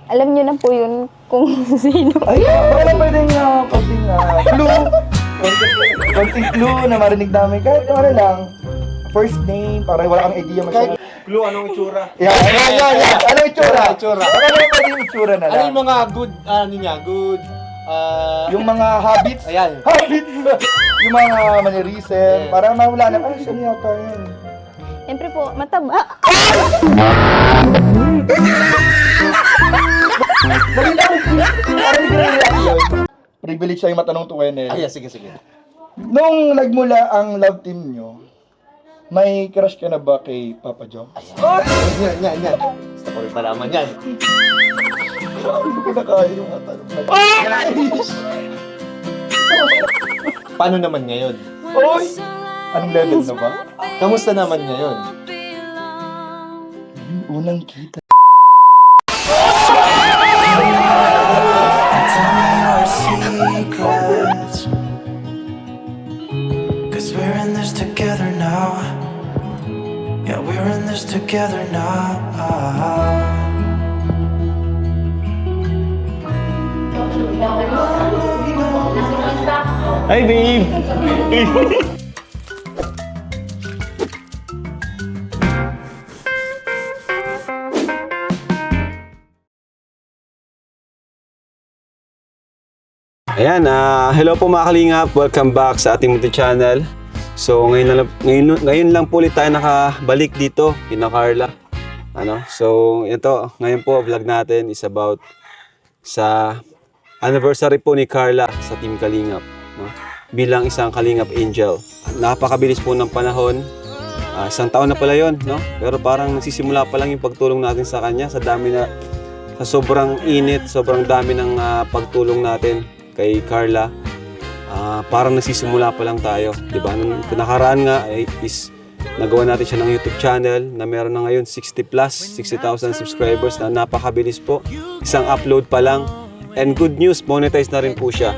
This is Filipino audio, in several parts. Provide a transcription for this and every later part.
Alam niyo na po yun kung sino. Ay, baka lang pwedeng konting clue. Konting clue na marinig namin. Kahit ano lang. First name, para wala kang idea masyadong. Clue, anong itsura? Yan. Anong itsura? Itsura. Baka naman pwede yung itsura na Ano lang. yung mga good, ano niya, good, Yung mga habits. ayan. Habits! Yung mga mannerism. Yeah. Para mawala na, ay, siya yata yun. Siyempre po, mataba. Parang hindi react yun. Privilege sa'yo matanong to Wenel. Ay, sige, sige. Nung nagmula ang love team nyo, may crush ka na ba kay Papa Jom? Yan. Gusto ko rin palaman yan. Hindi ko na kaya yung matanong na. Paano naman ngayon? Oy! Anong level na ba? Kamusta naman ngayon? Unang kita. Cause we're in this together now. Yeah, we're in this together now. Hi, babe! Ayan, hello po mga kalingap. Welcome back sa ating YouTube channel. So ngayon lang po ulit tayo nakabalik dito, kina Carla. So ito, ngayon po vlog natin is about sa anniversary po ni Carla sa Team Kalingap, no? Bilang isang Kalingap Angel. Napakabilis po ng panahon. Isang taon na pala yon, no? Pero parang nagsisimula pa lang yung pagtulong natin sa kanya sa sobrang init, sobrang dami ng pagtulong natin kay Carla. Parang nagsisimula pa lang tayo, di ba? Nung nakaraan nga is nagawa natin siya ng YouTube channel na meron na ngayon 60,000 subscribers na napakabilis po. Isang upload pa lang. And good news, monetize na rin po siya.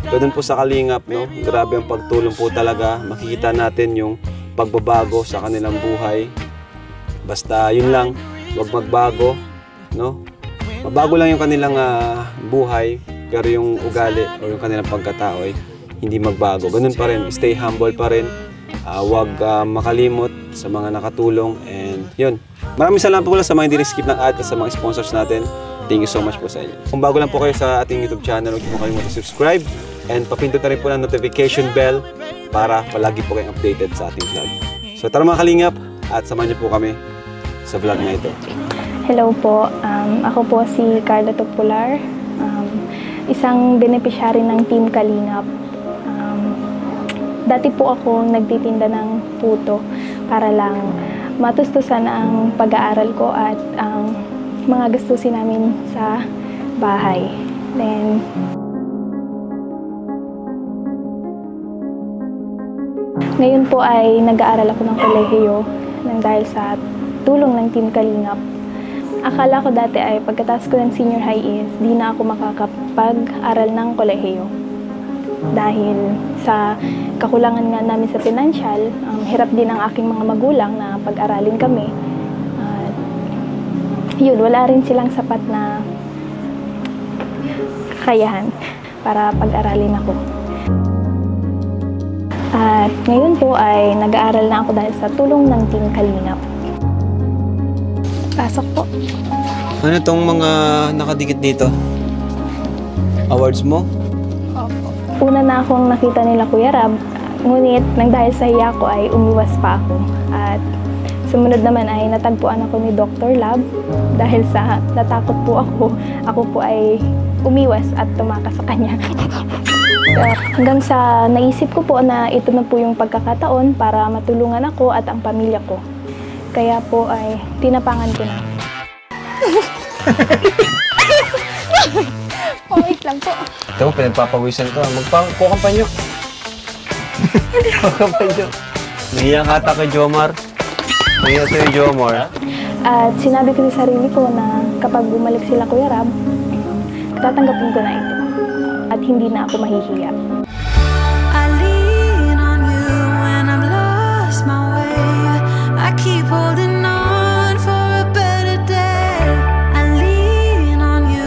Ganun po sa Kalingap, no? Grabe ang pagtulong po talaga. Makikita natin yung pagbabago sa kanilang buhay. Basta yun lang, huwag magbago, no? Mabago lang yung kanilang buhay, pero yung ugali o yung kanilang pagkatao ay hindi magbago. Ganun pa rin, stay humble pa rin. Huwag makalimot sa mga nakatulong. And yun. Maraming salamat po sa mga hindi skip ng ad at sa mga sponsors natin. Thank you so much po sa inyo. Kung bago lang po kayo sa ating YouTube channel, huwag niyo po kalimutan subscribe. And papindot na rin po ng notification bell para palagi po kayong updated sa ating vlog. So tara mga kalingap at samahan niyo po kami sa vlog na ito. Hello po, ako po si Carla Tugpular, isang beneficiary ng Team Kalingap. Dati po ako nagtitinda ng puto para lang matustusan ang pag-aaral ko at ang mga gastusin namin sa bahay. Then, ngayon po ay nag-aaral ako ng kolehiyo nang dahil sa tulong ng Team Kalingap. Akala ko dati ay pagkatapos ko ng senior high is di na ako makakapag-aral ng kolehiyo. Dahil sa kakulangan nga namin sa financial, hirap din ang aking mga magulang na pag-aralin kami. Yun, wala rin silang sapat na kakayahan para pag-aralin ako. At ngayon po ay nag-aaral na ako dahil sa tulong ng Team Kalingap. Pasok po. Ano tong mga nakadikit dito? Awards mo? Una na akong nakita nila Kuya Rab, ngunit nang dahil sa hiya ko ay umiwas pa ako. At sumunod naman ay natagpuan ako ni Dr. Lab dahil sa natakot po ako po ay umiwas at tumakas sa kanya. Hanggang sa naisip ko po na ito na po yung pagkakataon para matulungan ako at ang pamilya ko. Kaya po ay tinapangan ko na. Wait lang po. Ito mo, pinagpapawisan ka. Magpakampanyo. Magpakampanyo. Nahiya ka ata kay Jomar. Nahiya sa'yo, Jomar. At sinabi ko sa sarili ko na kapag bumalik sila Kuya Rab, tatanggapin ko na ito. At hindi na ako mahihiya. I lean on you when I'm lost my way. I keep holding on for a better day. I lean on you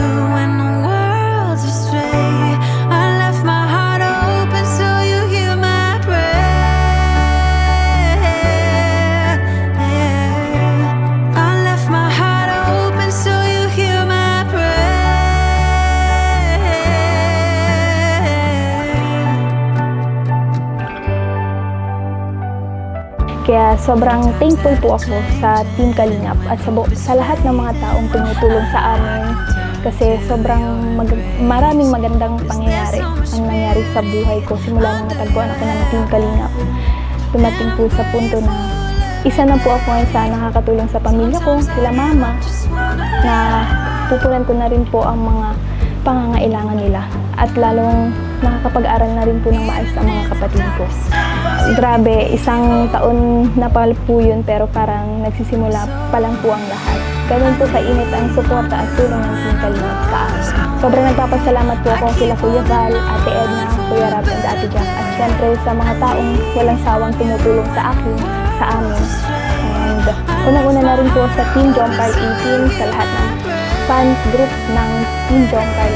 Kaya sobrang thankful po ako sa Team Kalingap at sa lahat ng mga taong tumutulong sa amin. Kasi sobrang maraming magandang pangyayari ang nangyari sa buhay ko simula nang natagpuan ako ng Team Kalingap. Dumating po sa punto na isa na po ako ngayon sa nakakatulong sa pamilya ko, sila mama, na pupunan ko na rin po ang mga pangangailangan nila at lalong nakakapag-aral na rin po ng maayos ang mga kapatid ko. Grabe, isang taon na pa po yun pero parang nagsisimula pa lang po ang lahat. Ganun po kainit ang suporta at tulong ng Team Kalingap sa akin. Sobrang nagpapasalamat po ako kila Kuya Val, Ate Edna, Kuya Rab, and Ate Jack at syempre sa mga taong walang sawang tumutulong sa akin, sa amin. And unang-una na rin po sa Team John Carl 18, sa lahat ng fans group ng Team John Carl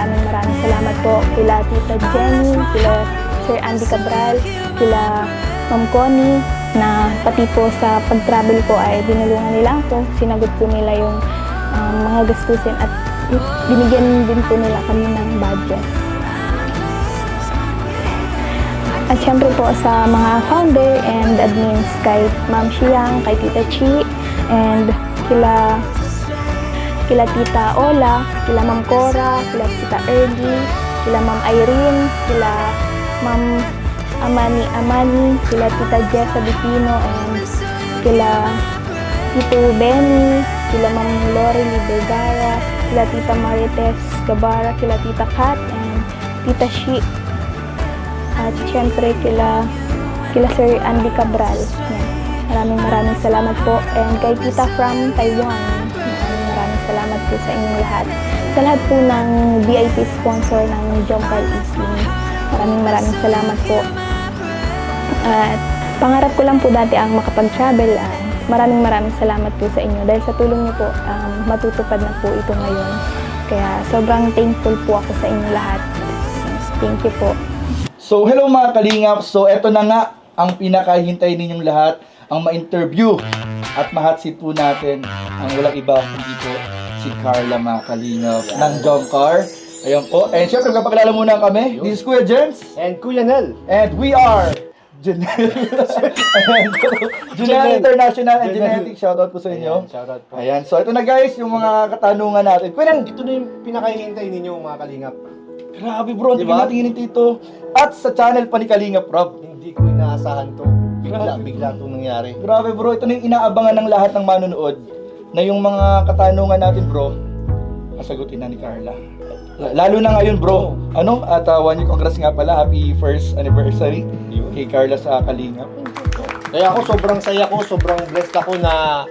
18. Maraming salamat po kila Tita Jenny, kila Sir Andy Cabral, kila Ma'am Connie, na pati po sa pag-travel ko ay dinulungan nila ako. Sinagot po nila yung mga gastusin at binigyan din po nila kami ng budget. At syempre po sa mga founder and admins kay Ma'am Siang, kay Tita Chi, and kila Tita Ola, kila Ma'am Cora, kila Tita Ergie, kila Ma'am Irene, kila Ma'am Amani, kila Tita Jessa Bipino, and kila Tito Benny, kila Ma'am Lori Vergara, kila Tita Marites Gabara, kila Tita Kat, and Tita Shi. At syempre kila Sir Andy Cabral. Yan. Maraming salamat po. And kay Tita from Taiwan. Maraming salamat po sa inyong lahat. Sa lahat po ng VIP sponsor ng John Carl 18. Maraming salamat po. At pangarap ko lang po dati ang makapag-travel. Maraming salamat po sa inyo. Dahil sa tulong niyo po, matutupad na po ito ngayon. Kaya sobrang thankful po ako sa inyo lahat. Thank you po. So, hello mga Kalingap. So, eto na nga ang pinakahintay ninyong lahat, ang ma-interview at ma-hotseat po natin ang walang iba kundi po si Carla mga Kalingap ng John Car. Ayan po. And syempre, magpapakilala muna kami. This is Kuya James. And Kuya Nel. And we are Janelle International and Genetic. Shoutout po sa inyo. Shoutout po. Ayan. So, ito na guys, yung mga katanungan natin. Kuya, Ito na yung pinakahihintay ninyo mga kalingap. grabe bro, hindi Diba? natin dito. At sa channel pa ni Kalingap Rob. Hindi ko inaasahan to. Bigla itong nangyari. Grabe bro, ito na yung inaabangan ng lahat ng manonood na yung mga katanungan natin bro, kasagutin na ni Carla. Lalo na ngayon bro, at 1 year congrats nga pala, happy first anniversary kay Carla sa Kalingap. Kaya ako sobrang saya ko, sobrang blessed ako na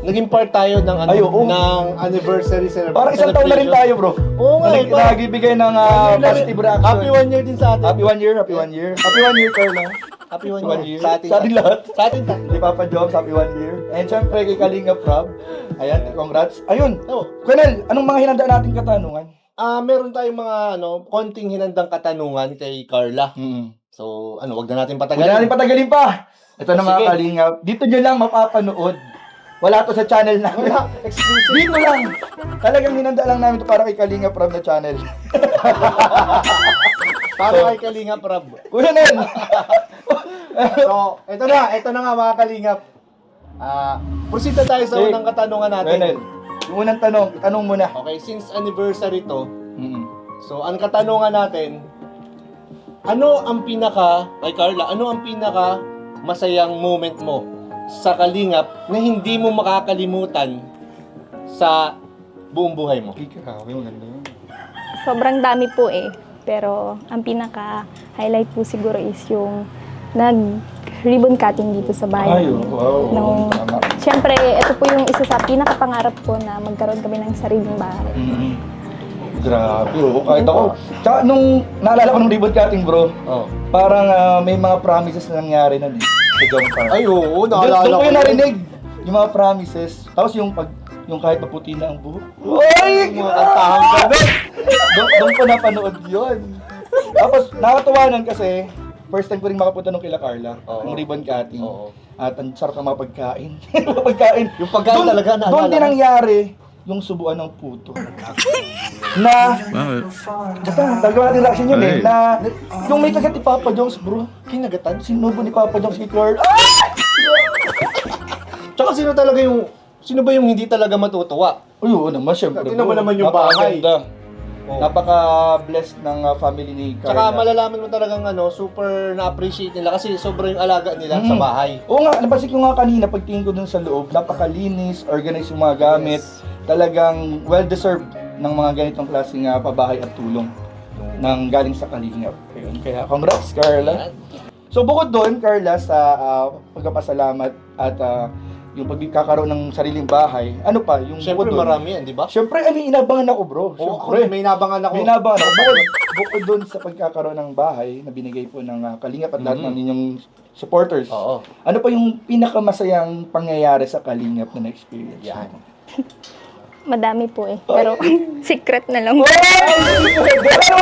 naging part tayo ng Ay, oo. ng anniversary celebration. Parang isang taon na rin tayo bro. Oo nga, Nagbibigay ng positive reaction. Happy 1 year din sa atin. Happy 1 year, happy 1 year. Happy 1 year Carla. Happy 1 1 year. year. Sa atin lahat. Sa atin lahat. Kay Papa Jobs, happy 1 year. And syempre kay Kalingap Rob. Ayan, congrats. Ayun. Oh. Kuya, anong mga hinanda nating katanungan? Meron tayong mga konting hinandang katanungan kay Carla. So, wag na natin Huwag patagalin. na natin patagalin pa. Ito na mga Sige. Kalingap. Dito nyo lang mapapanood. Wala to sa channel namin. Wala. Exclusive. Dito lang. Talagang hinanda lang namin to para kay Kalingap Rob na channel. Para kay Kalingap Rob. Kuya Nel. So, ito na nga mga Kalingap. Proceed na tayo sa Sige. unang katanungan Kuya natin. Nel. Yung unang tanong mo na. Okay, since anniversary to, so ang katanungan natin, kay Carla, ano ang pinaka masayang moment mo sa Kalingap na hindi mo makakalimutan sa buong buhay mo? Grabe, maganda yun. Sobrang dami po pero ang pinaka-highlight po siguro is yung nag-ribbon cutting dito sa bahay. Ay, wow. Tama. Siyempre, ito po yung isa sa pinakapangarap ko na magkaroon kami ng sariling bahay. Grabe, kahit ako. Tsaka nung naalala ko ng ribbon cutting bro, parang may mga promises na nangyari na sa John Car. Ay, oo, Doon naalala ko ko. yung narinig, yung mga promises. Tapos yung kahit maputi na ang buhok. Ay! Mga kantahang ganun. Doon ko napanood yun. Tapos nakatawanan kasi, first time ko rin makapunta nung kila Carla, ng ribbon cutting. Oo. At ang sarap ng mga pagkain. Mga pagkain. Yung pagkain Doon- talaga, naalala Doon din ko. nangyari yung subuan ng puto. Na, basta, talaga natin reaction yun na, yung may kagat ni Papa Jones bro, Kinagatan? sinubo ni Papa Jones kay Carl. Ah! Tsaka sino ba yung hindi talaga matutuwa? Uy, oo naman, syempre. Tingnan mo bro. naman yung bahay. Napakaganda. Oh. Napaka-blessed ng family ni Tsaka Carla. malalaman mo talagang super na-appreciate nila kasi sobrang yung alaga nila sa bahay. Oo nga, napansin ko nga kanina, pagtingin ko dun sa loob, napakalinis, organized yung mga gamit. Talagang well-deserved ng mga ganitong klaseng pabahay at tulong ng galing sa Kalingap. Ayun, kaya congrats, Carla. So bukod doon, Carla, sa pagpapasalamat at yung pagkakaroon ng sariling bahay, ano pa? Yung Siyempre bukod doon? marami yan, di ba? Siyempre, inabangan ako, bro. Oo, Siyempre. may inabangan ako. May inabangan ako. Bukod doon sa pagkakaroon ng bahay na binigay po ng Kalingap at lahat ng inyong supporters. Oo. Ano pa yung pinakamasayang pangyayari sa Kalingap na na-experience? Yan. mo? Madami po eh. Pero secret na lang. Ano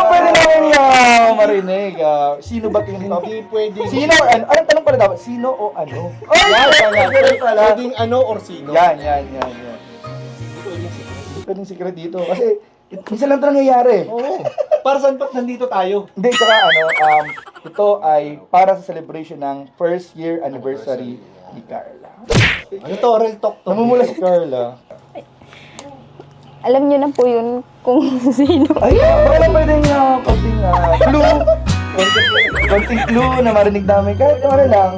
pwede namin marinig? Sino ba tingin mo? Hindi pwedeng... Sino or ano? Anong tanong pala dapat? Sino o ano? Yan. pala. Pwedeng ano or sino. Yan. Hindi pwedeng secret dito. Kasi, minsan lang ito nangyayari. Oo. Para saan ba't nandito tayo? Hindi, tsaka ito ay para sa celebration ng first year anniversary ni Carla. Ano to? Real talk to. Namumula si Carla. Alam niyo na po yun kung sino. Ay, baka lang pwedeng konting clue. Konting clue na marinig namin. Kahit ano lang,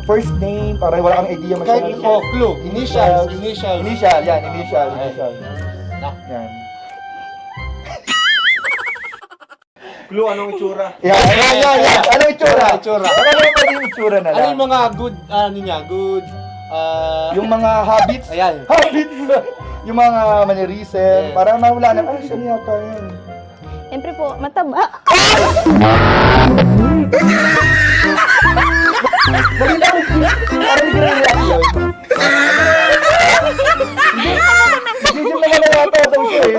first name, para wala kang idea Kahit masyadong. clue. Initials. Initial, yan. Yan. Clue, anong itsura? Yan. Ano itsura? Itsura. Baka lang pwedeng itsura na Ano lang. yung mga good, Yung mga habits. Ayan. Habits. Yung mga mannerism. Yeah. Para mawala na. Ay, saan yata yun? Siyempre po, mataba. Dali lang. Parang hindi na yun. Hindi naman na yata ito siya eh.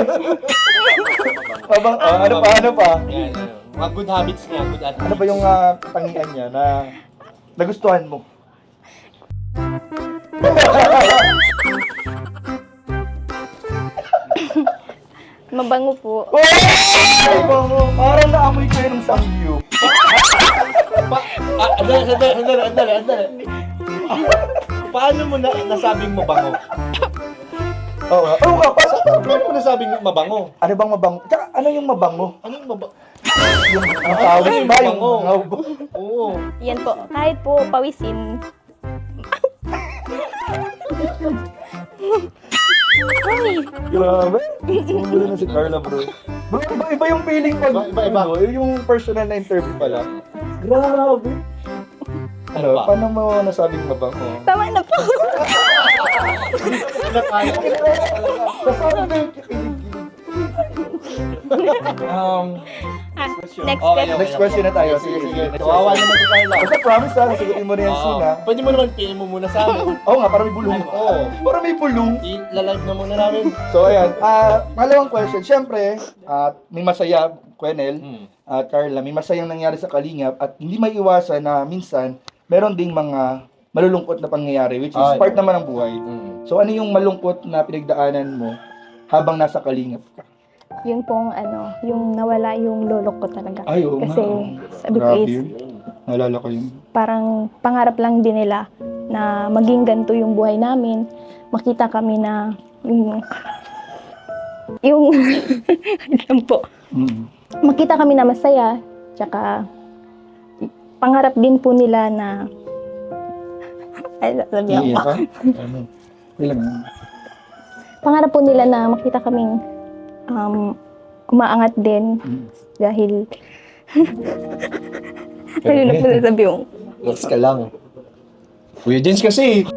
Ano pa? Ayan. Mga good habits niya, good attitudes. Ano ba yung katangian niya na nagustuhan mo? Mabango po. Ay, bango. Parang naamoy ko yun ng samgyu. Andali. Paano mo nasabing mabango? Oo nga. Oo nga. Paano mo nasabing mabango? Ano bang mabango? Tsaka ano yung mabango? Ano yung mabango? Yung ang tawag yung ba? Yung mabango? mabango? Oo. Yan po. Kahit po pawisin. Ay, Grabe. Sumulo na si Carla, bro. Bro, iba yung feeling pag Iba. ano, yung personal na interview pala. Grabe. Ano ba? Paano mo nasabing mabango? tama na po. Nasabi ko yung kikilig. Next Okay, step. Next question na tayo. Sige. Kawawa naman si Carla. Basta promise sasagutin mo na yan soon ha. Pwede mo naman PM mo muna sa amin. Oo nga, para may bulong. Oo. Para may bulong. I-live na muna namin. So ayan, pangalawang question. Siyempre, may masaya, Kwenel, at Carla, may masayang nangyari sa Kalingap at hindi may iwasan na minsan, meron ding mga malulungkot na pangyayari which is part naman ng buhay. So ano yung malungkot na pinagdaanan mo habang nasa Kalingap ka? Yun pong yung nawala yung lolo ko talaga. Ay, oo Kasi nga. sabi ko Grabe is, yun. Naalala ko yun. parang pangarap lang din nila na maging ganito yung buhay namin. Makita kami na yung alam po. Makita kami na masaya. Tsaka pangarap din po nila na ay, sabi ako. Iiyak ka? Ano? Ilang? Pangarap po nila na makita kaming umaangat din dahil ayun na po nasabi yung Yes ka lang. Kuya Jens kasi.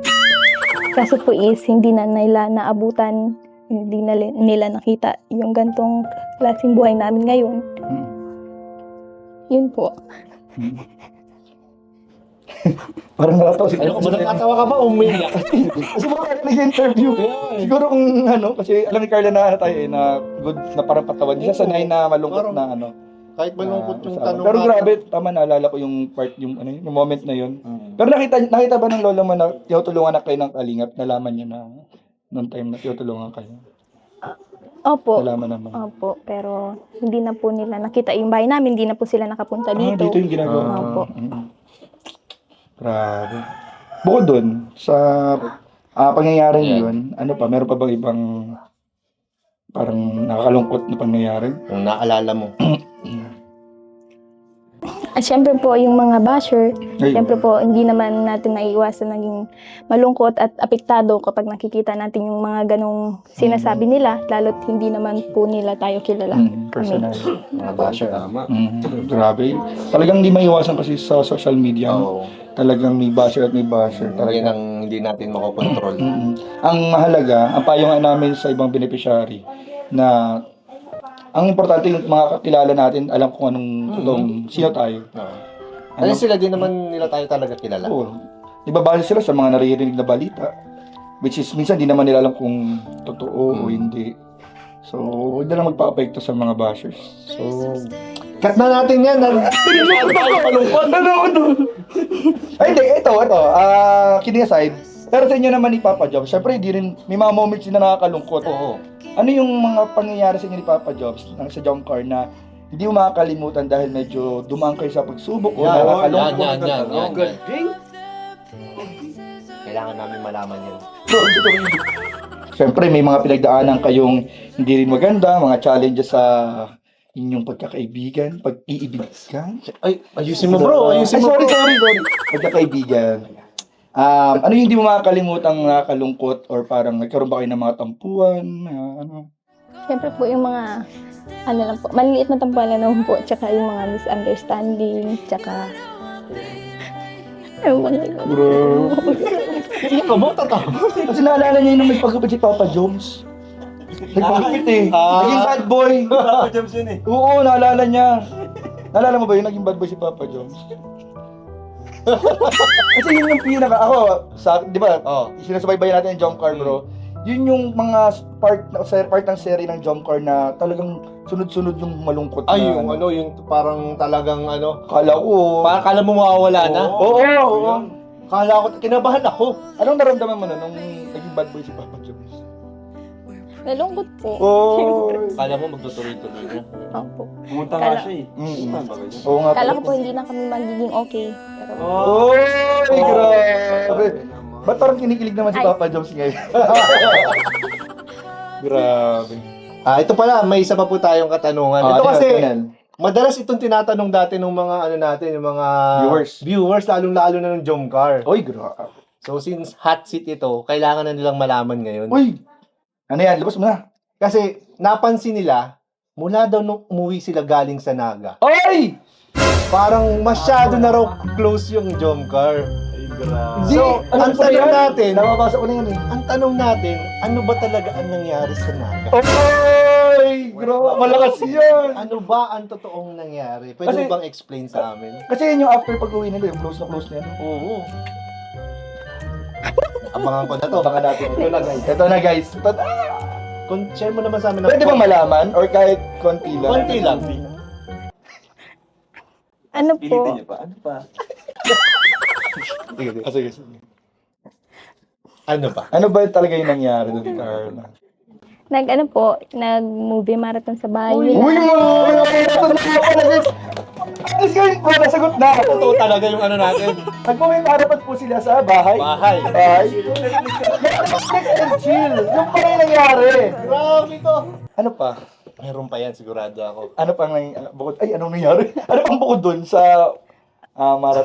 kaso po is hindi na nila naabutan, hindi na nila nakita yung gantong klaseng buhay namin ngayon. Yun po. Parang nakatawa siguro. Ano ka ba nakatawa ka ba? Umiyak. Kasi baka nag-interview. Siguro kung kasi alam ni Carla na tayo na good na parang patawan. Siya sanay na malungkot na Kahit malungkot yung sa tanong pero natin. grabe, tama, naalala ko yung part, yung moment na yun. Pero nakita ba ng lola mo na tinutulungan na kayo ng Kalingap? Nalaman niyo na noong time na tinutulungan kayo? Opo. Nalaman naman. Opo, pero hindi na po nila nakita yung bahay namin, hindi na po sila nakapunta dito. Dito yung ginagawa. Opo. Grabe. Bukod dun, sa Pangyayaring Ayan. yun, ano pa, meron pa bang ibang parang nakakalungkot na pangyayari? Yung naalala mo. At syempre po, yung mga basher, Ay, syempre po, hindi naman natin maiiwasan naging malungkot at apektado kapag nakikita natin yung mga ganong sinasabi nila, lalo't hindi naman po nila tayo kilala. personal. Mga basher. Tama. Grabe. Talagang hindi maiwasan kasi sa social media. Oo. Talagang may basher at may basher. Yan Talagang. ang hindi natin makokontrol. Ang mahalaga, ang payungan namin sa ibang beneficiary na ang importante yung mga kakilala natin, alam kung anong totoong sino tayo. Oo. Kasi sila din naman nila tayo talaga kilala. Oo. Ibabase sila sa mga naririnig na balita. Which is, minsan di naman nila alam kung totoo o hindi. So, huwag na lang magpa-apekto sa mga bashers. So, Cut na natin yan. Hindi tayo palungkot. ay, hindi. Ito. Kidding aside. Pero sa inyo naman ni Papa Jobs, syempre, hindi rin, may mga moments din na nakakalungkot. Oo. Ano yung mga pangyayari sa inyo ni Papa Jobs sa jump car na hindi mo makakalimutan dahil medyo dumaan kayo sa pagsubok o nakakalungkot? Yan. Kailangan namin malaman yan. Siyempre, may mga pinagdaanan kayong hindi rin maganda, mga challenges sa inyong pagkakaibigan, pag-iibigan. Ay, ayusin mo bro. Ayusin mo Sorry. bro. Pagkakaibigan. Ano yung hindi mo makakalimutang nakakalungkot or parang nagkaroon ba kayo ng mga tampuan? Ano? Syempre po yung mga, ano lang po, maliliit na tampuan lang po, tsaka yung mga misunderstanding, tsaka, ewan ko. Bro. Hindi ka mo, tatawa. Kasi naalala niya yung nagpagupit si Papa Jones. Nagpagupit eh. Naging bad boy. Papa James yun eh. Oo, naalala niya. Naalala mo ba yun? Naging bad boy si Papa Jones. Kasi yun yung pinaka, ako, di ba, Oh. sinasubaybayan natin yung jump car, bro. Yun yung mga part ng serie ng jump car na talagang sunod-sunod yung malungkot na. Ay, yung ano, yung parang talagang ano. Kala ko. Parang kala mo mawawala na. Oo. Kala ko, kinabahan ako. Anong naramdaman mo na nung naging bad boy si Papa Jones? Nalungkot po. Oh. Kala mo magtutuloy-tuloy na. Opo. Pumunta nga siya eh. Oo nga. Kala ko po hindi na kami magiging okay. Pero, Oy, grabe. Ba't parang kinikilig naman si Ay. Papa Jones ngayon? Grabe. Ito pala, may isa pa po tayong katanungan. Ito ano kasi, yan? madalas itong tinatanong dati ng mga ano natin, yung mga viewers lalong-lalo na ng jump car. Oy, grabe. So since hot seat ito, kailangan na nilang malaman ngayon. Uy! Ano yan? Labas mo na. Kasi napansin nila, mula daw nung umuwi sila galing sa Naga, Oy! parang masyado na raw close yung jump car. Hindi. So, ang pa tanong yan? natin, Nababasa ko na yan eh. ang tanong natin, ano ba talaga ang nangyari sa Naga? Oy! Grabe. Malakas yan. Ano ba ang totoong nangyari? Pwede Kasi- mo bang explain sa amin? Kasi yun yung after pag-uwi nila, yung close na yan. Oo. Abangan ko na to. Baka natin. Ito na guys. Ito na guys. Share mo naman sa amin. Pwede bang malaman? Or kahit konti lang? Konti lang. ano po, Ano pa? Sige. Ano ba? Ano ba talaga yung nangyari doon, Carla? nag-movie marathon sa bahay Uy, nila. mo! Alis ka yung nasagot na. Totoo talaga yung ano natin. Nag-comment harapan po sila sa bahay. Bahay. Netflix and chill. Yung pala yung nangyari. Grabe to. Ano pa? Meron pa yan, sigurado ako. Ano pang bukod? Ay, anong nangyari? Ano pang bukod doon sa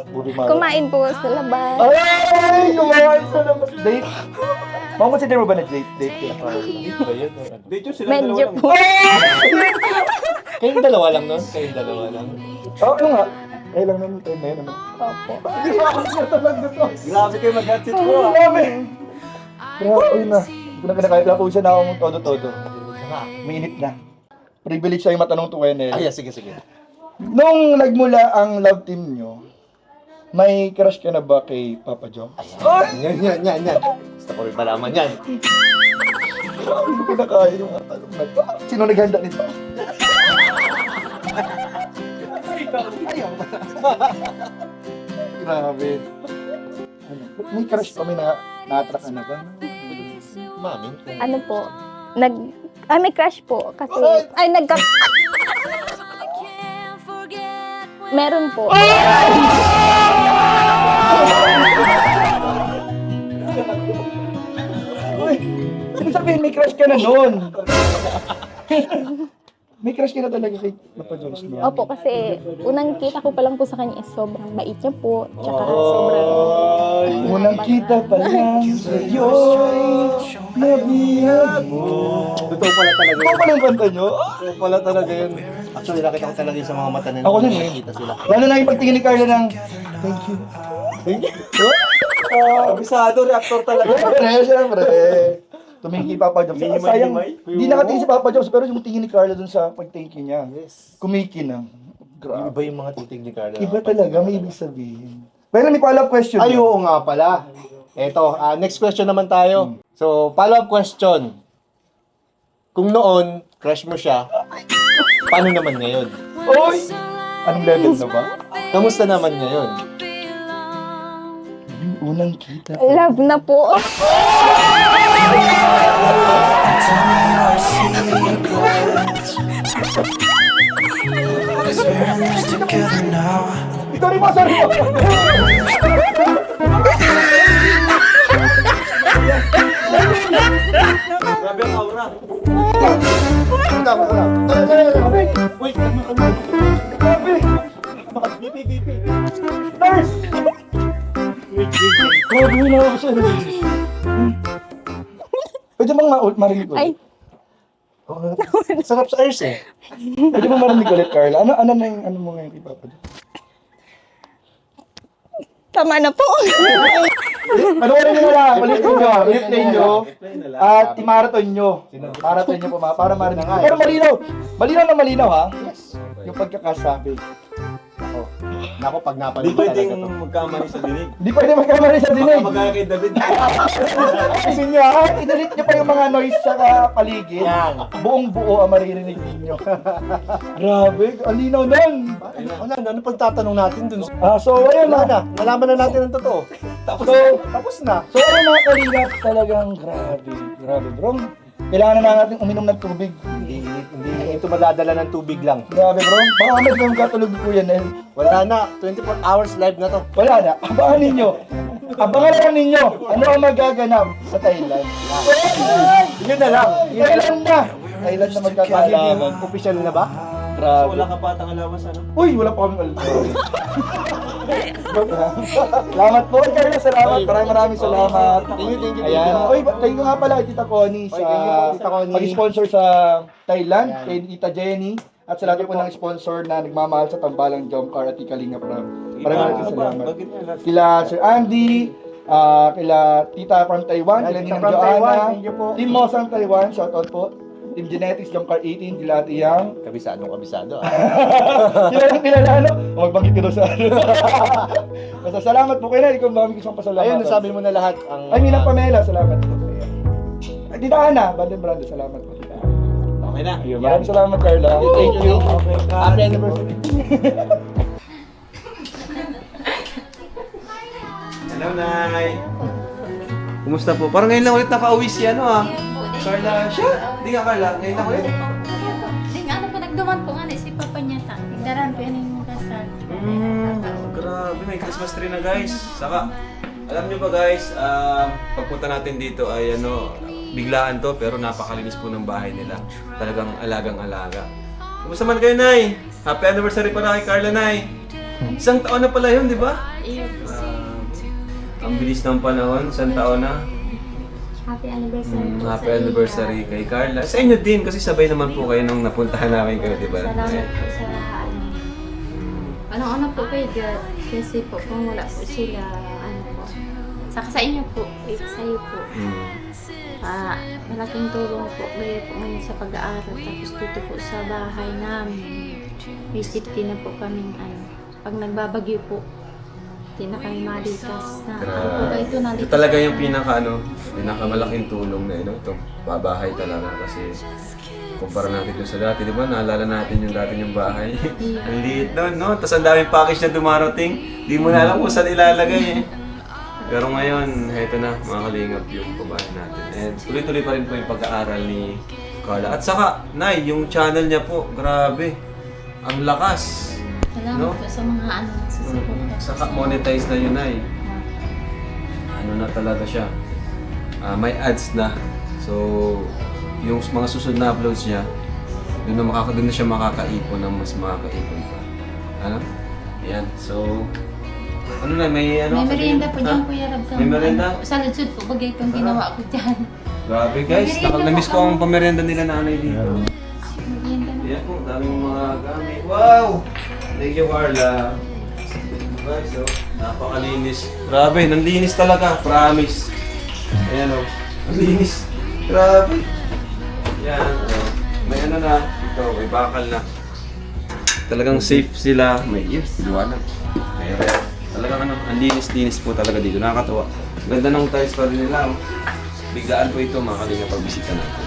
movie marathon? Kumain po sa labas. Ay! Kumain sa labas. Date? Consider mo ba na date? Date kaya Carla? Dito sila Medyo dalawa lang. po. Kayong dalawa lang nun? Kayong dalawa lang? Oo nga. Ay lang naman tayo na yun. Opo. Grabe kayo mag-hatsit ko ah. Grabe! Grabe na. Hindi ko na kinakaya. Napuwisan na akong todo-todo. Mainit na. Privilege sa'yo matanong to Wenel. Ay, sige. Nung nagmula ang love team nyo, may crush ka na ba kay Papa Jones? Yan. Gusto ko rin malaman yan. Hindi ko kinakaya yung tanong na to. Sino naghanda nito? Grabe. Ano? May crush pa, may na-attract ka na ba? Mami. Ano po, may crush po. Kasi, meron po. Ibig sabihin, may crush ka na noon. May crush ka na talaga kay Papa Jones noon. Opo, kasi unang kita ko pa lang po sa kanya is sobrang bait niya po. Tsaka sobrang... Unang kita pa lang sa'yo'y nabiyag mo. Totoo pala talaga Ito yun. pa lang kanta nyo? Totoo pala talaga yun. Actually, nakita ko talaga yun sa mga mata nila. Ako din eh. Nakikita sila. Lalo na yung pagtingin ni Carla ng, thank you. Abisado, reactor talaga. Siyempre. Tumingin kay Papa Jones. Sayang, hindi nakatingin si Papa Jones, pero yung tingin ni Carla dun sa pag-thank you niya. Yes. Kumikinang. Grabe. Iba yung mga titig ni Carla. Iba talaga, may ibig sabihin. Pero may follow-up question. Ay, oo nga pala. Eto, next question naman tayo. So, follow-up question. Kung noon, crush mo siya, paano naman ngayon? Oy! Anong level na ba? Kamusta naman ngayon? Yung unang kita. Love na po. Cause we're in this together now. Sorry mo, sorry mo! Grabe ang aura. Wait, kalma. Grabe! BP. Nurse! Grabe na ako siya. Pwede bang marinig ulit? Ay, Sarap sa ears eh. Pwede bang marinig ulit, Carla? Ano na yung ano mo ngayon kay Papa Jones? tama na po. Panoorin nyo na lang, ulit-play nyo, at i-marathon nyo. Marathon nyo po, para marinig. Pero malinaw, na malinaw ha. Yes. Yung pagkakasabi. Nako, pag Di napanood pwedeng talaga to. magkamali sa dinig. Hindi pwede magkamali sa dinig. Magkaya kay David. Kasi niya, i-delete nyo pa yung mga noise sa paligid. Yan. Buong buo ang maririnig ninyo. Grabe, ang linaw nun. Ano pang tatanong natin dun? So ayun Wala na. na. Nalaman na natin ang totoo. Tapos na. So ayun mga kalingap, talagang grabe bro. Kailangan na natin uminom ng tubig. Hindi ito madadala ng tubig lang. Grabe bro, baka kami kung katulog ko yan eh. Wala na. 24 hours live na to. Wala na, abangan ninyo. Abangan lang ninyo, ano ang magaganap sa Thailand. Yun na lang. Thailand na! Thailand na magkakalaman. Official na ba? Grabe. Wala ka pa atang alawas, ano? Uy, wala pa kami alam. Salamat po, Carla. Salamat. Maraming salamat. Thank you. Ayan. Uy, thank you nga pala kay Tita Connie Thank you po, Tita sa Connie. pag-sponsor sa Thailand, Ayan. kay Tita Jenny, at sa lahat po ng sponsor na nagmamahal sa Tambalang Jump Car at Kalinga Pram. Maraming salamat. Bakit nga lahat? Kila Sir Andy, kila Tita from Taiwan, kila Tita Ninang from Taiwan, Joanna, thank you po. Team Mosang Taiwan, shoutout po. Team Genetics Jump Car 18, kila Tiyang. Kabisado. Kilala ano? Magbanggit ka daw sa ano. Basta salamat po kayo na, ikaw ang gusto pasalamatan. Ayun, nasabi mo na lahat. Ay, Minang Pamela, salamat po. Ay, Tita Ana, Brando, salamat po. Tita Ana. Okay na. Ayun, maraming salamat, Carla. Thank you. Happy anniversary. Hello, Nay. Kumusta po? Parang ngayon lang ulit nakauwi si ano ah. Carla, siya? Hindi nga Carla, ngayon lang ulit. Ding ano po nagduman po nga si Papa niya ta. Daran po yan yung kasal. Grabe, may Christmas tree na guys. Saka, alam nyo ba guys, pagpunta natin dito ay ano, biglaan to pero napakalinis po ng bahay nila. Talagang alagang-alaga. Kumusta man kayo, Nay? Happy anniversary pala kay Carla, Nay. Isang taon na pala yun, di ba? Iyo po. Ang bilis ng panahon, isang taon na. Happy anniversary po Happy sa anniversary kay Carla. Sa inyo din, kasi sabay naman po kayo nung napuntahan namin kayo, di ba? Salamat po sa ano po kay God. Kasi po kung wala po sila, ano po. Saka sa inyo po, sa iyo po. Malaking tulong po kayo po ngayon sa pag-aaral. Tapos dito po sa bahay namin. May safety na po kaming ano. Pag nagbabagyo po, hindi na kami malikas na. Ano po ba ito nalikas? Ito talaga yung pinakamalaking tulong na ito. Babahay talaga kasi kumpara natin doon sa dati, di ba? Naalala natin yung dati yung bahay. Ang liit doon, no? Tapos ang daming package na dumarating. Di mo na alam kung saan ilalagay eh. Pero ngayon, eto na, mga kalingap yung pabahay natin. And tuloy-tuloy pa rin po yung pag-aaral ni Carla. At saka, Nay, yung channel niya po, grabe. Ang lakas. Salamat No? po sa mga ano nagsusuporta. Saka monetize na yun, Nay. Ano na talaga siya. may ads na. So, yung mga susunod na uploads niya, doon na siya makakaipon ng mas makakaipon pa. Ano? Yan. So, ano na, may ano? May merienda po dyan, Ha? Kuya Rab. May merienda? Salud-sud po, bagay itong ginawa ko dyan. Grabe guys, namiss ko ang pamerienda nila nanay dito. Merienda na. Yan po, daming mga gamit. Wow! Thank you, Carla. Guys, oh, napakalinis. Grabe, nanlinis talaga, promise. Ayan oh, ang linis. Grabe. Yan, oh. May ano na, ito, may bakal na. Talagang safe sila. May liwanag. May ref. Talagang ano, ang linis-linis po talaga dito. Nakakatuwa. Ganda ng tiles pa rin nila. Oh. Biglaan po ito, mga kalinga pagbisita natin.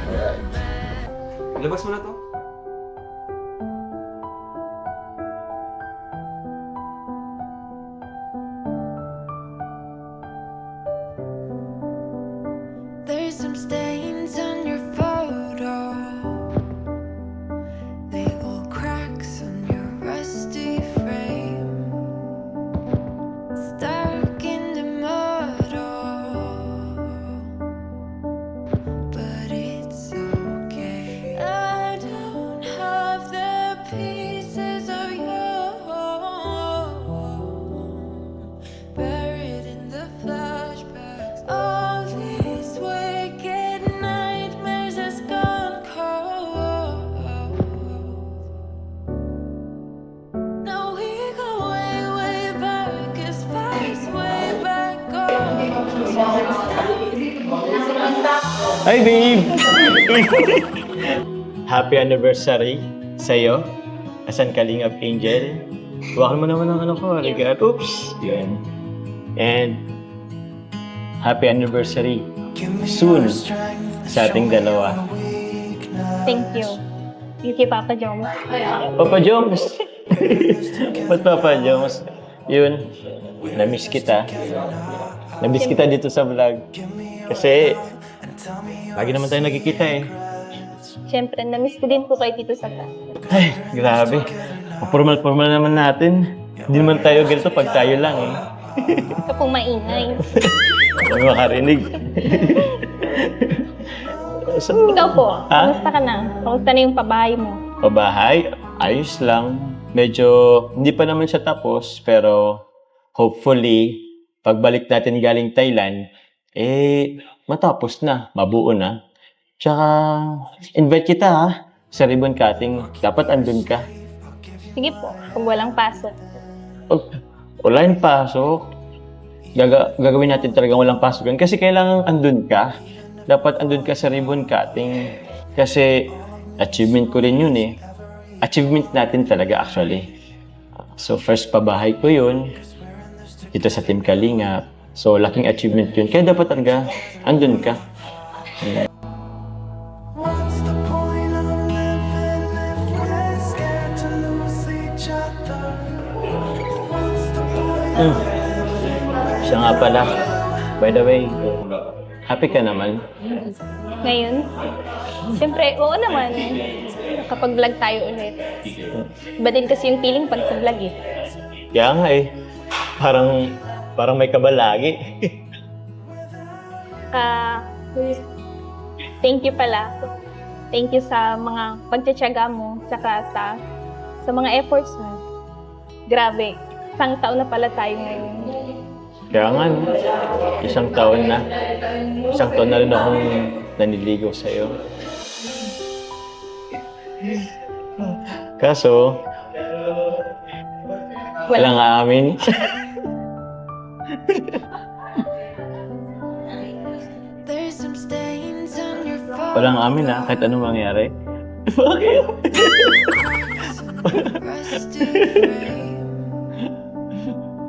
Alright. Ilabas mo na to. There's some stains on your photo, little cracks on your rusty frame, stuck in the mud, but it's okay. I don't have the pieces of you buried in the flashbacks. All these wicked nightmares has gone cold. Now we go way, way back as far as way back goes. Hi, babe! Happy anniversary sa'yo. Asan Kalingap Angel? Huwakan mo naman ang ano ko, regalo. Oops! Yun. And happy anniversary soon sa ating dalawa. Thank you. Thank you, Papa Joms. Papa Joms! Ba't Papa Joms? Yun, na-miss kita. Na-miss kita dito sa vlog. Kasi, lagi naman tayo nagkikita eh. Siyempre, na-miss ko din po kayo dito sa ta. Ay, grabe. Formal-formal naman natin. Hindi naman tayo ganito pag tayo lang eh. Ito pong maingay. Ano makarinig? So, Ikaw po, Ha? kamusta ka na? Kamusta na yung pabahay mo? pabahay, ayos lang. Medyo, hindi pa naman siya tapos, pero hopefully, pagbalik natin galing Thailand, matapos na, mabuo na. Tsaka, invite kita ha, sa ribbon cutting. Dapat andun ka. Sige po, kung walang pasok. Online pasok. Gagawin natin talagang walang pasok yun. Kasi kailangan andun ka. Dapat andun ka sa ribbon cutting. Kasi achievement ko rin yun eh. Achievement natin talaga actually. So first pabahay ko yun. Dito sa Team Kalingap. So laking achievement yun. Kaya dapat talaga andun ka. What's the point of living if we're scared to lose each other? What's the point? Siya nga pala. By the way, happy ka naman. Ngayon, siyempre, oo naman. Kapag vlog tayo ulit. Iba din kasi yung feeling pag sa vlog eh. Kaya nga eh. Parang may kaba lagi. Thank you pala. Thank you sa mga pagtsatsaga mo, saka sa mga efforts mo. Grabe, isang taon na pala tayo ngayon. Kaya nga, no? Isang taon na rin akong naniligaw sa'yo. Kaso, walang aamin. There's some stains on your phone. Walang aamin ha, kahit anong mangyari. Bakit? Rusty frame.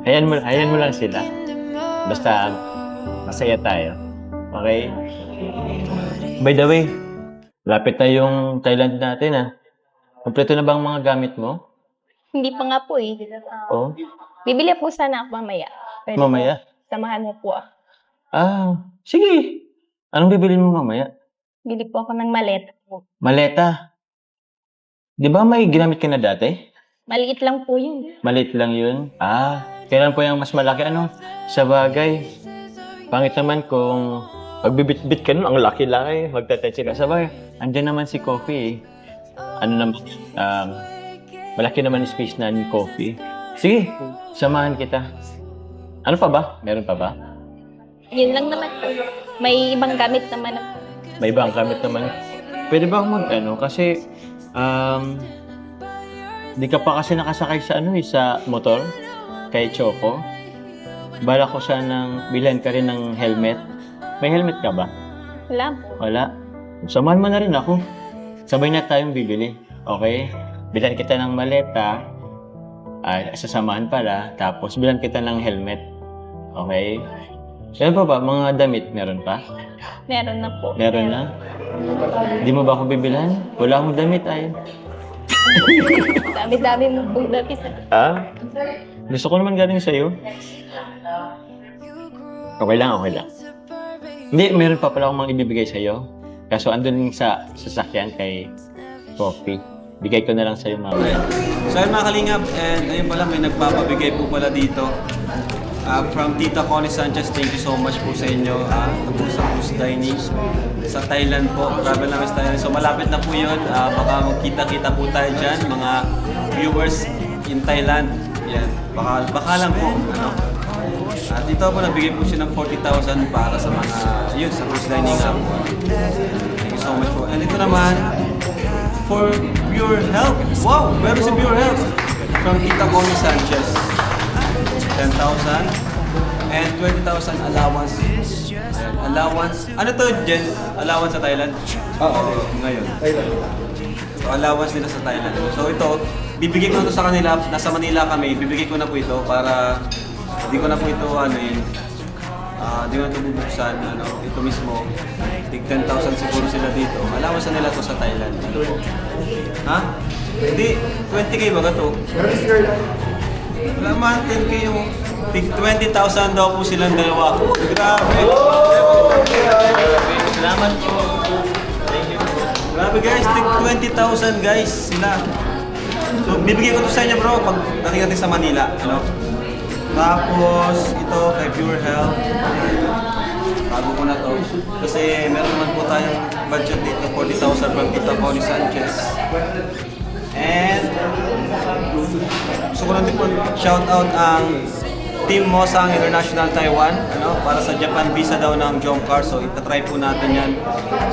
Hayaan mo lang sila. In the mud. Basta masaya tayo. Okay? By the way, lapit na yung Thailand natin ha. Kompleto na ba ang mga gamit mo? Hindi pa nga po eh. Oo. Bibili po sana ako mamaya. Pwede Mamaya? po, samahan mo po ako. Sige. Anong bibilin mo mamaya? Bili po ako ng maleta po. Maleta. Di ba may ginamit ka na dati? Maliit lang po yun. Maliit lang yun. Kailan po yung mas malaki? Ano? Sa bagay. Pangit naman kung pagbibit-bit ka nun, ang laki-laki, magtatet sila. Sabay, andyan naman si Coffee eh. Ano naman, malaki naman yung space na ni Coffee. Sige, samahan kita. Ano pa ba? Meron pa ba? Yun lang naman po. May ibang gamit naman ako. May ibang gamit naman. Pwede ba akong kasi, di ka pa kasi nakasakay sa sa motor, kay Choco. Bala ko sanang bilhan ka rin ng helmet. May helmet ka ba? Wala po. Wala. Samahan mo na rin ako. Sabay na tayong bibili. Okay? Bilhan kita ng maleta. Sasamahan pala. Tapos bilhan kita ng helmet. Okay? Meron pa ba? Mga damit, meron pa? Meron na po. Meron na? Di mo ba ako bibilhan? Wala akong damit ay. Dami-dami mo po damit. Gusto ko naman galing sa'yo. Okay lang, okay lang. Hindi, meron pa pala akong mga ibibigay sa'yo. Kaso andun sa sasakyan kay Coffee. Bigay ko na lang sa'yo mamaya. So ayun mga kalingap, and ayun pala may nagpapabigay po pala dito. From Tita Connie Sanchez, thank you so much po sa inyo. Tapos sa Cruise Dining sa Thailand po, travel namin sa Thailand. So malapit na po yun, baka magkita-kita po tayo dyan, mga viewers in Thailand. Yan, baka lang po. At ito po, nabigay po siya ng 40,000 para sa mga, yun, sa Cruise Dining app. Thank you so much po. And ito naman, for Pure Health. Wow, meron si Pure Health. From Tita Connie Sanchez. 10,000 and 20,000 allowance. Ayan, allowance. Ano to, Jen? Allowance sa Thailand? Oo. Ngayon. So, allowance nila sa Thailand. So ito, bibigay ko na to sa kanila. Nasa Manila kami, bibigay ko na po ito para hindi ko na po ito hindi ko na ito bubuksan. Ito mismo. Tig 10,000 siguro sila dito. Allowance na nila to sa Thailand. Ha? Hindi, 20k ba ka to? Wala man, 10k yung tig 20,000 daw po silang dalawa. Grabe! Salamat po. Thank you po. Grabe guys, tig 20,000 guys sila. So, bibigyan ko to sa inyo bro pag dating natin sa Manila. Tapos, ito kay Pure Health. Bago ko na to. Kasi meron naman po tayong budget dito, 40,000 from Tita Connie Sanchez. And gusto ko lang din po shout out ang Team Mosang International Taiwan para sa Japan visa daw ng Jomcar. So itatry po natin yan.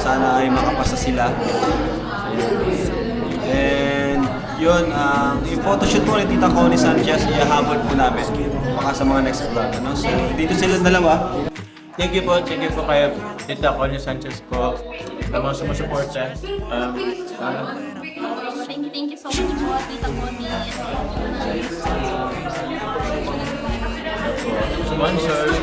Sana ay makapasa sila. And yun, yung photoshoot po ni Tita Connie Sanchez, ihahabol po namin baka sa mga next vlog. So dito sila dalawa. Thank you po kay Tita Connie Sanchez po. Mga sumusuporta. Thank you so much po, Tita Connie. Sponsors,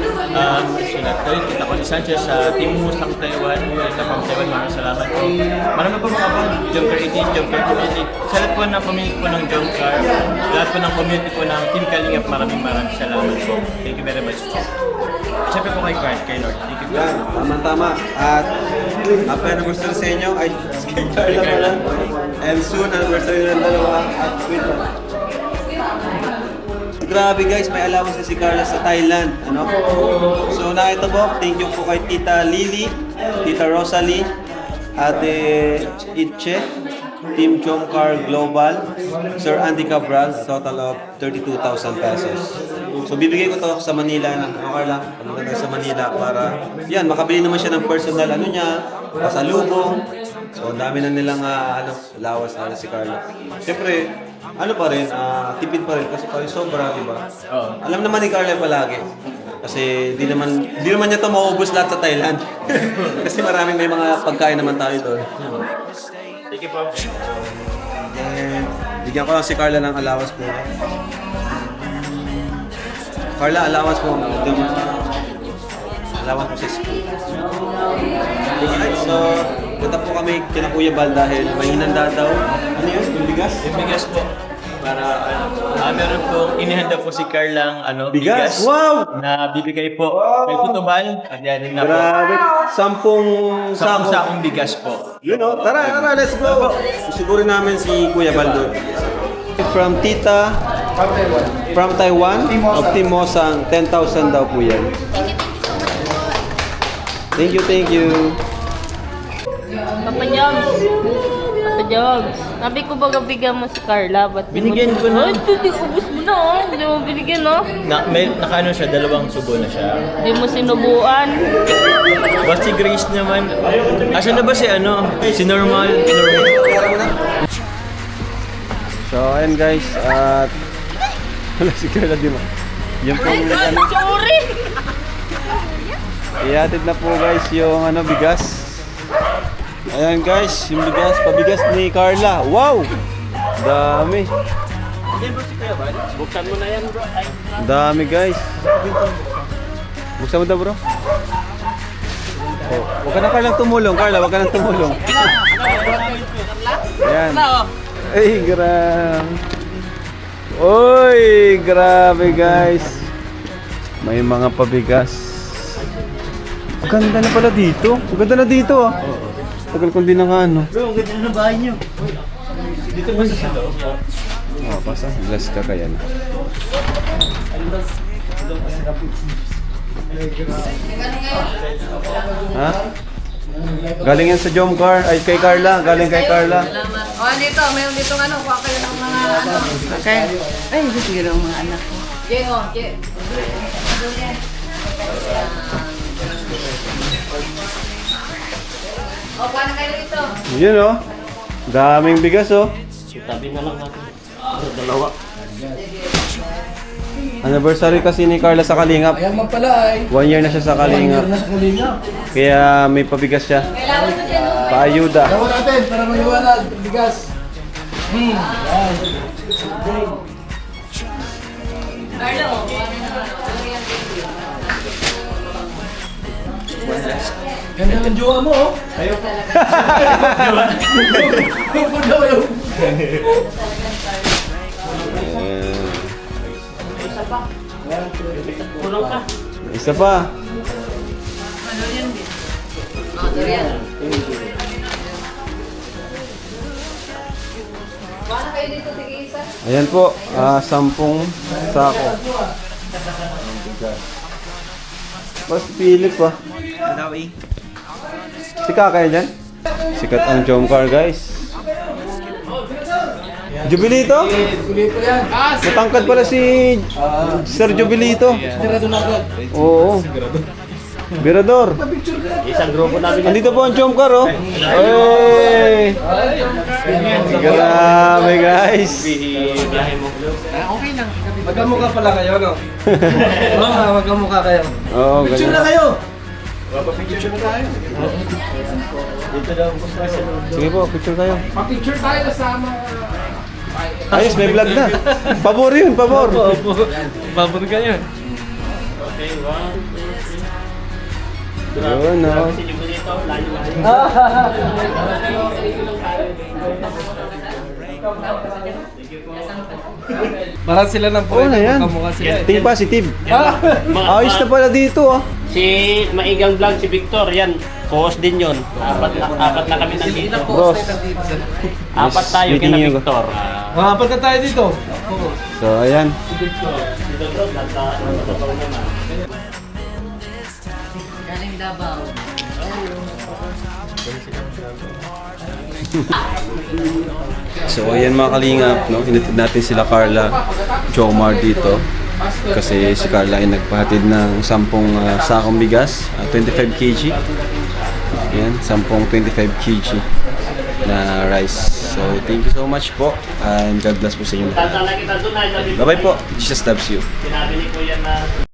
sila Tita Connie Sanchez sa Team Musang Taiwan. Tita from Taiwan, maraming salamat po. Marami po mga kapag Jomcar 18, Jomcar Community. Sa lahat po ng community po ng Jomcar, lahat po ng community po ng Team Kalingap, maraming salamat po. Thank you very much po. Siyempre po kay Lord. Thank you. Yan, tama-tama. At happy anniversary sa inyo. Ay, kay Carla. And soon, anniversary ng dalawa. At wait lang. Grabe guys, may allowance na si Carla sa Thailand. So nakita po, thank you po kay Tita Lily, Tita Rosalie, Ate Itche, Team Jomcar Global, Sir Andy Cabral, total of 32,000 pesos. So bibigay ko to sa Manila Carla, tayo sa Manila para yan, makabili naman siya ng personal niya, pasalubong. So ang dami na nilang allowance na si Carla. Siyempre, pa rin, tipid pa rin kasi parang sobra, di ba? Alam naman ni Carla palagi. Kasi di naman niya to maubos lahat sa Thailand. Kasi maraming may mga pagkain naman tayo doon. Thank you po. And bigyan ko lang si Carla ng allowance po. Carla, allowance po. Allowance po sa school. Alright, so punta po kami kina Kuya Bal dahil may hinanda daw. Ano yun? Yung bigas? Yung bigas po. Para meron pong inihanda po si Carlang Bigas? Wow! Na bibigay po kay Tutubal. At yan na po. Grabe. 10 Sakong bigas po. Yun o. Tara, let's go. Sigurin namin si Kuya Bal doon. From Tita, from Taiwan, of Team Mosang, 10,000 daw po yan. Thank you so much po. Thank you, thank you. Papa Jogs, sabi ko baga bigyan mo si Carla, ba't di mo- Binigyan ko na. Ay, hindi, ubus mo na oh. Hindi mo binigyan oh. Nakaano siya, 2 subo na siya. Hindi mo sinubuan. Ba't si Grace naman? Asa na ba si Si Normal? So, ayan guys, at wala si Carla, di ba? Yung pong, Sorry! ihatid na po guys yung bigas. Ayan guys, yung bigas, pabigas ni Carla. Wow! Dami. Buksan mo na yan, bro. Dami guys. Buksan mo daw bro. Oh, huwag ka na Carla tumulong, Carla, huwag ka na tumulong. Ayan. Ay, grabe. Oy, grabe guys. May mga pabigas. Ang ganda na pala dito. Ang ganda na dito ah. Tagal kong di na nga Bro, ang ganda na bahay niyo. Dito ba sa loob? Oh, basta glass ka kaya na. Ha? Galing yan sa Jomcar. Ay, kay Carla. Galing kay Carla. Oh, dito, mayroon dito kuha kayo ng mga Okay. Ay, gusto ko ng mga anak ko. Jay. Oh, paano kayo dito? Yun oh. Daming bigas oh. Tabi na lang natin. Dalawa. Anniversary kasi ni Carla sa Kalingap. Ayan man pala ay. 1 year na siya sa Kalingap. Nasa Kalingap. Kaya may pabigas siya. Kailangan mo dyan, oh. Paayuda. Gawin natin para maliwanag. Bigas. Carlo, Ganda ng jowa mo oh. Isa pa. Oh, durian. Paano kayo dito, tig-isa? Ayan po, 10 sako. Mas pili pa. Sika kayo dyan? Sikat ang Jomcar guys. Jubilito? Kulito yan. Matangkad pala si Sir Jubilito. Sigurado na agad. Oo. Birador. Isang grupo namin. Andito po ang Jomcar oh. Hey! Grabe guys. Biyahe mo. Magkamukha pala kayo no? Magkamukha kayo. Oo, Picture na ganyan. kayo. Sige po, picture kayo. Pa-picture tayo kasama. Ayos, may vlog na. Pabor yun, pabor. Babor ka yan. Yun, no. Parang sila ng Oo na yan. Team positive. Ayos na pala dito, ah. Si Maigang Vlog, si Victor, yan. Co-host din yun. Apat na kami nandito. Bros. Apat tayo Meeting kina you. Victor. Apat na tayo dito. So, ayan. Galing Davao. So, ayan mga kalingap, no? Hinatid natin sila Carla, Jomar dito. Kasi si Carla ay nagpahatid ng 10 sakong bigas, 25 kg. Ayan, 10 25 kg na rice. So, thank you so much po. And God bless po sa inyo lahat. Tanda kita doon, Bye-bye po. Jesus loves you. sinabi ni Kuya na